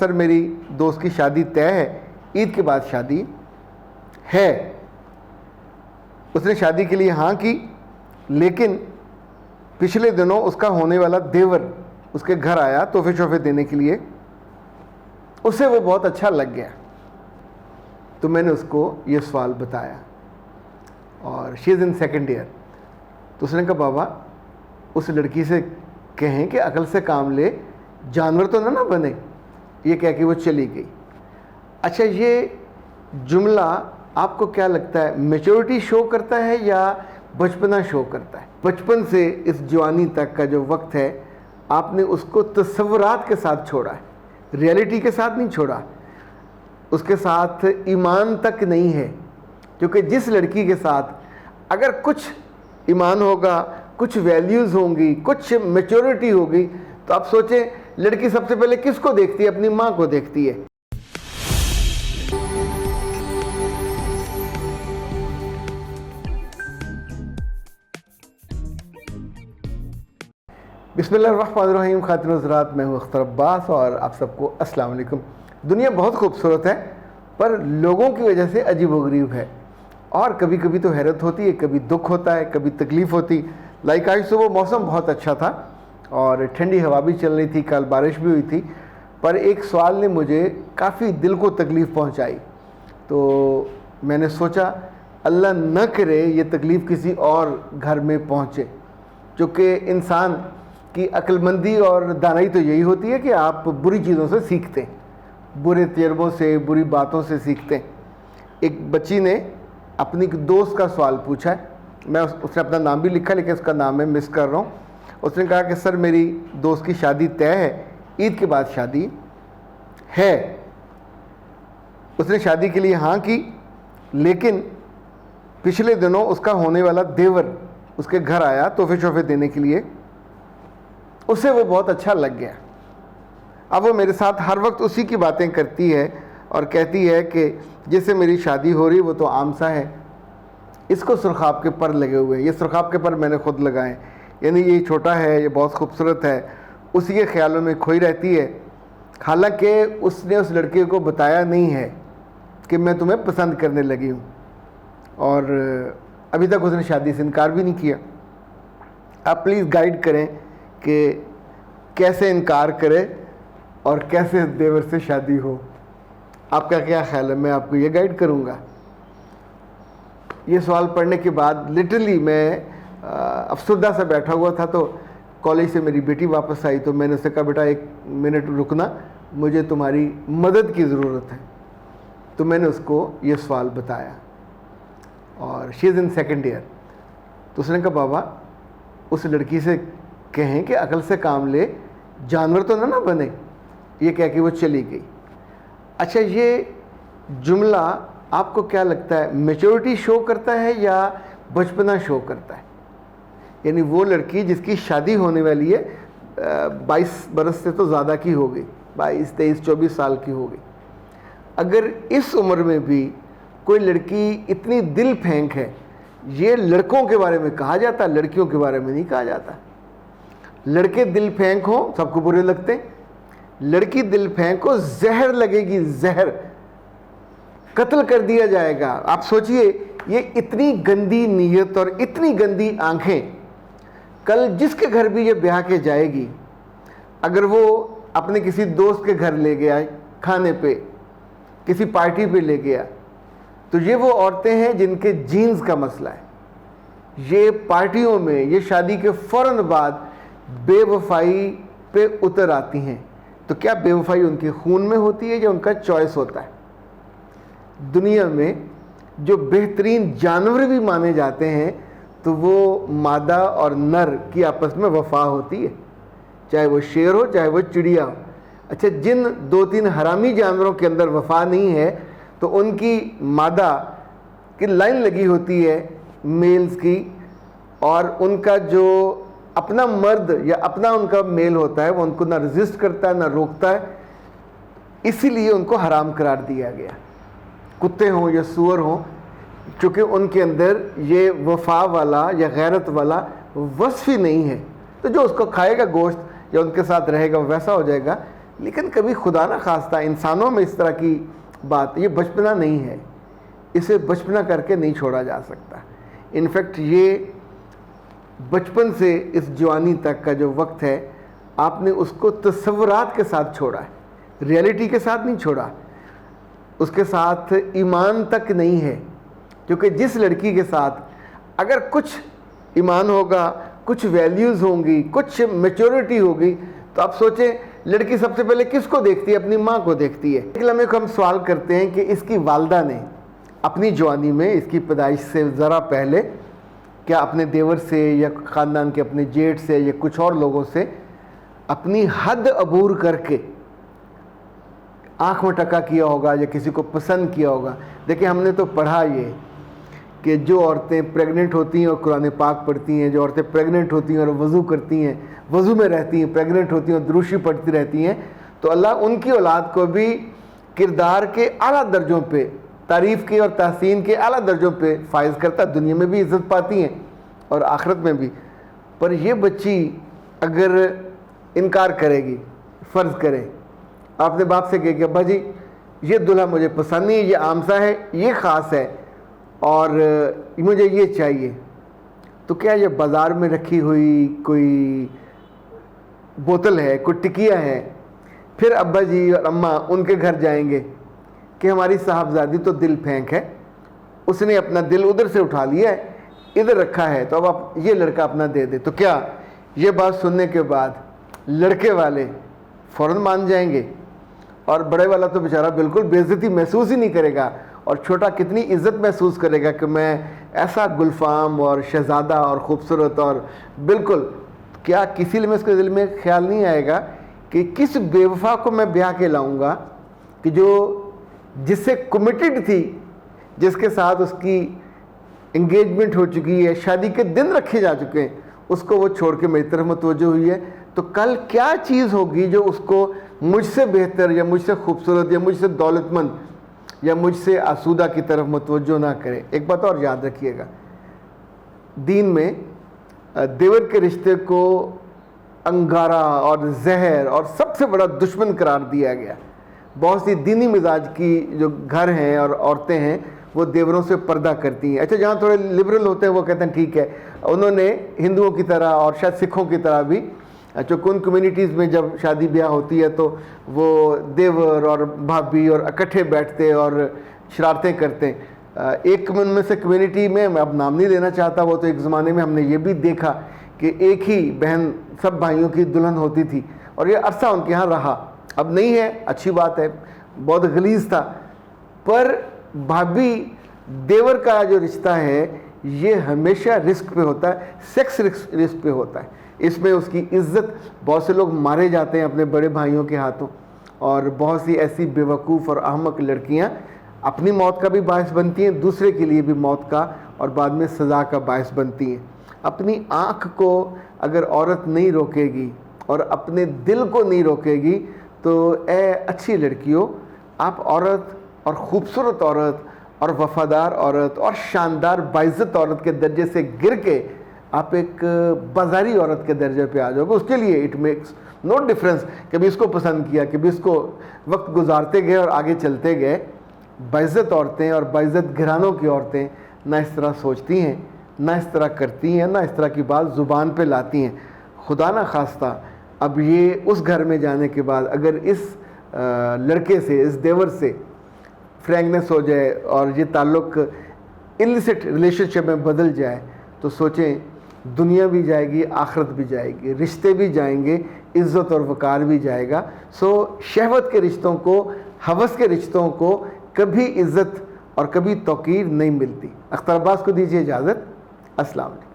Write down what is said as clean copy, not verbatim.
سر میری دوست کی شادی طے ہے، عید کے بعد شادی ہے۔ اس نے شادی کے لیے ہاں کی، لیکن پچھلے دنوں اس کا ہونے والا دیور اس کے گھر آیا تحفے شوفے دینے کے لیے۔ اسے وہ بہت اچھا لگ گیا، تو میں نے اس کو یہ سوال بتایا، اور شی از ان سیکنڈ ایئر۔ تو اس نے کہا بابا اس لڑکی سے کہیں کہ عقل سے کام لے، جانور تو نہ بنے۔ یہ کہہ کے وہ چلی گئی۔ اچھا، یہ جملہ آپ کو کیا لگتا ہے، میچورٹی شو کرتا ہے یا بچپنا شو کرتا ہے؟ بچپن سے اس جوانی تک کا جو وقت ہے، آپ نے اس کو تصورات کے ساتھ چھوڑا ہے، ریئلٹی کے ساتھ نہیں چھوڑا، اس کے ساتھ ایمان تک نہیں ہے۔ کیونکہ جس لڑکی کے ساتھ اگر کچھ ایمان ہوگا، کچھ ویلیوز ہوں گی، کچھ میچورٹی ہوگی، تو آپ سوچیں لڑکی سب سے پہلے کس کو دیکھتی ہے؟ اپنی ماں کو دیکھتی ہے۔ بسم اللہ الرحمن الرحیم۔ خاتون حضرات، میں ہوں اختر عباس اور آپ سب کو السلام علیکم۔ دنیا بہت خوبصورت ہے، پر لوگوں کی وجہ سے عجیب و غریب ہے، اور کبھی کبھی تو حیرت ہوتی ہے، کبھی دکھ ہوتا ہے، کبھی تکلیف ہوتی۔ لائک آج صبح موسم بہت اچھا تھا اور ٹھنڈی ہوا بھی چل رہی تھی، کل بارش بھی ہوئی تھی، پر ایک سوال نے مجھے کافی دل کو تکلیف پہنچائی۔ تو میں نے سوچا اللہ نہ کرے یہ تکلیف کسی اور گھر میں پہنچے، چونکہ انسان کی عقل مندی اور دانائی تو یہی ہوتی ہے کہ آپ بری چیزوں سے سیکھتے ہیں، برے تجربوں سے، بری باتوں سے سیکھتے ہیں۔ ایک بچی نے اپنی دوست کا سوال پوچھا ہے، میں اس نے اپنا نام بھی لکھا لیکن اس کا نام میں مس کر رہا ہوں۔ اس نے کہا کہ سر میری دوست کی شادی طے ہے، عید کے بعد شادی ہے۔ اس نے شادی کے لیے ہاں کی، لیکن پچھلے دنوں اس کا ہونے والا دیور اس کے گھر آیا تحفے شوفے دینے کے لیے۔ اسے وہ بہت اچھا لگ گیا۔ اب وہ میرے ساتھ ہر وقت اسی کی باتیں کرتی ہے اور کہتی ہے کہ جس سے میری شادی ہو رہی وہ تو عام سا ہے، اس کو سرخاب کے پر لگے ہوئے ہیں۔ یہ سرخاب کے پر میں نے خود لگائے ہیں، یعنی یہ چھوٹا ہے، یہ بہت خوبصورت ہے، اسی کے خیالوں میں کھوئی رہتی ہے۔ حالانکہ اس نے اس لڑکے کو بتایا نہیں ہے کہ میں تمہیں پسند کرنے لگی ہوں، اور ابھی تک اس نے شادی سے انکار بھی نہیں کیا۔ آپ پلیز گائیڈ کریں کہ کیسے انکار کرے اور کیسے دیور سے شادی ہو۔ آپ کا کیا خیال ہے؟ میں آپ کو یہ گائیڈ کروں گا۔ یہ سوال پڑھنے کے بعد لٹرلی میں افسردہ سا بیٹھا ہوا تھا، تو کالج سے میری بیٹی واپس آئی، تو میں نے اسے کہا بیٹا ایک منٹ رکنا، مجھے تمہاری مدد کی ضرورت ہے۔ تو میں نے اس کو یہ سوال بتایا، اور شی از ان سیکنڈ ایئر۔ تو اس نے کہا بابا اس لڑکی سے کہیں کہ عقل سے کام لے، جانور تو نہ بنے۔ یہ کہہ کے وہ چلی گئی۔ اچھا، یہ جملہ آپ کو کیا لگتا ہے، میچورٹی شو کرتا ہے یا بچپنا شو کرتا ہے؟ یعنی وہ لڑکی جس کی شادی ہونے والی ہے 22 برس سے تو زیادہ کی ہوگی، 22 23 24 سال کی ہوگی، اگر اس عمر میں بھی کوئی لڑکی اتنی دل پھینک ہے، یہ لڑکوں کے بارے میں کہا جاتا، لڑکیوں کے بارے میں نہیں کہا جاتا۔ لڑکے دل پھینک ہوں سب کو برے لگتے ہیں، لڑکی دل پھینک ہو زہر لگے گی، زہر، قتل کر دیا جائے گا۔ آپ سوچئے یہ اتنی گندی نیت اور اتنی گندی آنکھیں، کل جس کے گھر بھی یہ بیاہ کے جائے گی، اگر وہ اپنے کسی دوست کے گھر لے گیا کھانے پہ، کسی پارٹی پہ لے گیا، تو یہ وہ عورتیں ہیں جن کے جینز کا مسئلہ ہے۔ یہ پارٹیوں میں، یہ شادی کے فوراً بعد بے وفائی پہ اتر آتی ہیں۔ تو کیا بے وفائی ان کے خون میں ہوتی ہے یا ان کا چوائس ہوتا ہے؟ دنیا میں جو بہترین جانور بھی مانے جاتے ہیں تو وہ مادہ اور نر کی آپس میں وفا ہوتی ہے، چاہے وہ شیر ہو چاہے وہ چڑیا ہو۔ اچھا، جن 2-3 حرامی جانوروں کے اندر وفا نہیں ہے، تو ان کی مادہ کی لائن لگی ہوتی ہے میلز کی، اور ان کا جو اپنا مرد یا اپنا ان کا میل ہوتا ہے وہ ان کو نہ رزسٹ کرتا ہے نہ روکتا ہے، اسی لیے ان کو حرام قرار دیا گیا۔ کتے ہوں یا سور ہوں، چونکہ ان کے اندر یہ وفا والا یا غیرت والا وصف ہی نہیں ہے، تو جو اس کو کھائے گا گوشت یا ان کے ساتھ رہے گا ویسا ہو جائے گا۔ لیکن کبھی خدا نہ خواستہ انسانوں میں اس طرح کی بات، یہ بچپنا نہیں ہے، اسے بچپنا کر کے نہیں چھوڑا جا سکتا۔ انفیکٹ یہ بچپن سے اس جوانی تک کا جو وقت ہے، آپ نے اس کو تصورات کے ساتھ چھوڑا ہے، ریئلٹی کے ساتھ نہیں چھوڑا، اس کے ساتھ ایمان تک نہیں ہے، کیونکہ جس لڑکی کے ساتھ اگر کچھ ایمان ہوگا، کچھ ویلیوز ہوں گی، کچھ میچورٹی ہوگی، تو آپ سوچیں لڑکی سب سے پہلے کس کو دیکھتی ہے؟ اپنی ماں کو دیکھتی ہے۔ ایک لمحے کو ہم سوال کرتے ہیں کہ اس کی والدہ نے اپنی جوانی میں، اس کی پیدائش سے ذرا پہلے، کیا اپنے دیور سے یا خاندان کے اپنے جیٹ سے یا کچھ اور لوگوں سے اپنی حد عبور کر کے آنکھ میں ٹکا کیا ہوگا یا کسی کو پسند کیا ہوگا؟ دیکھیں ہم نے تو پڑھا یہ کہ جو عورتیں پریگننٹ ہوتی ہیں اور قرآن پاک پڑھتی ہیں، جو عورتیں پریگننٹ ہوتی ہیں اور وضو کرتی ہیں، وضو میں رہتی ہیں، پریگننٹ ہوتی ہیں اور دروشی پڑھتی رہتی ہیں، تو اللہ ان کی اولاد کو بھی کردار کے اعلیٰ درجوں پہ، تعریف کے اور تحسین کے اعلیٰ درجوں پہ فائز کرتا ہے، دنیا میں بھی عزت پاتی ہیں اور آخرت میں بھی۔ پر یہ بچی اگر انکار کرے گی، فرض کرے آپ نے باپ سے کہا کہ ابا جی یہ دلہا مجھے پسند نہیں، یہ عام سا ہے، یہ خاص ہے اور مجھے یہ چاہیے، تو کیا یہ بازار میں رکھی ہوئی کوئی بوتل ہے، کوئی ٹکیا ہے، پھر ابا جی اور اماں ان کے گھر جائیں گے کہ ہماری صاحبزادی تو دل پھینک ہے، اس نے اپنا دل ادھر سے اٹھا لیا ہے، ادھر رکھا ہے، تو اب آپ یہ لڑکا اپنا دے دے؟ تو کیا یہ بات سننے کے بعد لڑکے والے فوراً مان جائیں گے؟ اور بڑے والا تو بیچارہ بالکل بے عزتی محسوس ہی نہیں کرے گا، اور چھوٹا کتنی عزت محسوس کرے گا کہ میں ایسا گلفام اور شہزادہ اور خوبصورت، اور بالکل کیا کسی لیے اس کے دل میں خیال نہیں آئے گا کہ کس بے وفا کو میں بیاہ کے لاؤں گا کہ جو جس سے کمیٹڈ تھی، جس کے ساتھ اس کی انگیجمنٹ ہو چکی ہے، شادی کے دن رکھے جا چکے ہیں، اس کو وہ چھوڑ کے میری طرف متوجہ ہوئی ہے، تو کل کیا چیز ہوگی جو اس کو مجھ سے بہتر یا مجھ سے خوبصورت یا مجھ سے دولت مند یا مجھ سے آسودہ کی طرف متوجہ نہ کرے؟ ایک بات اور یاد رکھیے گا، دین میں دیور کے رشتے کو انگارہ اور زہر اور سب سے بڑا دشمن قرار دیا گیا۔ بہت سی دینی مزاج کی جو گھر ہیں اور عورتیں ہیں وہ دیوروں سے پردہ کرتی ہیں۔ اچھا جہاں تھوڑے لبرل ہوتے ہیں وہ کہتے ہیں ٹھیک ہے، انہوں نے ہندوؤں کی طرح اور شاید سکھوں کی طرح بھی، کن کمیونٹیز میں جب شادی بیاہ ہوتی ہے تو وہ دیور اور بھابھی اور اکٹھے بیٹھتے اور شرارتیں کرتے ہیں۔ ایک ان میں سے کمیونٹی میں اب نام نہیں لینا چاہتا، وہ تو ایک زمانے میں ہم نے یہ بھی دیکھا کہ ایک ہی بہن سب بھائیوں کی دلہن ہوتی تھی، اور یہ عرصہ ان کے ہاں رہا، اب نہیں ہے، اچھی بات ہے، بہت غلیظ تھا، پر بھابھی دیور کا جو رشتہ ہے یہ ہمیشہ رسک پہ ہوتا ہے، سیکس رسک پہ ہوتا ہے، اس میں اس کی عزت، بہت سے لوگ مارے جاتے ہیں اپنے بڑے بھائیوں کے ہاتھوں، اور بہت سی ایسی بیوقوف اور احمق لڑکیاں اپنی موت کا بھی باعث بنتی ہیں، دوسرے کے لیے بھی موت کا اور بعد میں سزا کا باعث بنتی ہیں۔ اپنی آنکھ کو اگر عورت نہیں روکے گی اور اپنے دل کو نہیں روکے گی تو اے اچھی لڑکیوں، آپ عورت اور خوبصورت عورت اور وفادار عورت اور شاندار باعزت عورت کے درجے سے گر کے آپ ایک بازاری عورت کے درجے پہ آ جاؤ گے۔ اس کے لیے اٹ میکس نو ڈفرینس کہ بھی اس کو پسند کیا، کہ بھی اس کو وقت گزارتے گئے اور آگے چلتے گئے۔ باعزت عورتیں اور باعزت گھرانوں کی عورتیں نہ اس طرح سوچتی ہیں، نہ اس طرح کرتی ہیں، نہ اس طرح کی بات زبان پہ لاتی ہیں۔ خدا نہ خواستہ اب یہ اس گھر میں جانے کے بعد اگر اس لڑکے سے، اس دیور سے فرینکنس ہو جائے اور یہ تعلق السٹ ریلیشن شپ میں بدل جائے تو سوچیں دنیا بھی جائے گی، آخرت بھی جائے گی، رشتے بھی جائیں گے، عزت اور وقار بھی جائے گا۔ سو شہوت کے رشتوں کو، ہوس کے رشتوں کو کبھی عزت اور کبھی توقیر نہیں ملتی۔ اختر عباس کو دیجیے اجازت۔ السلام علیکم۔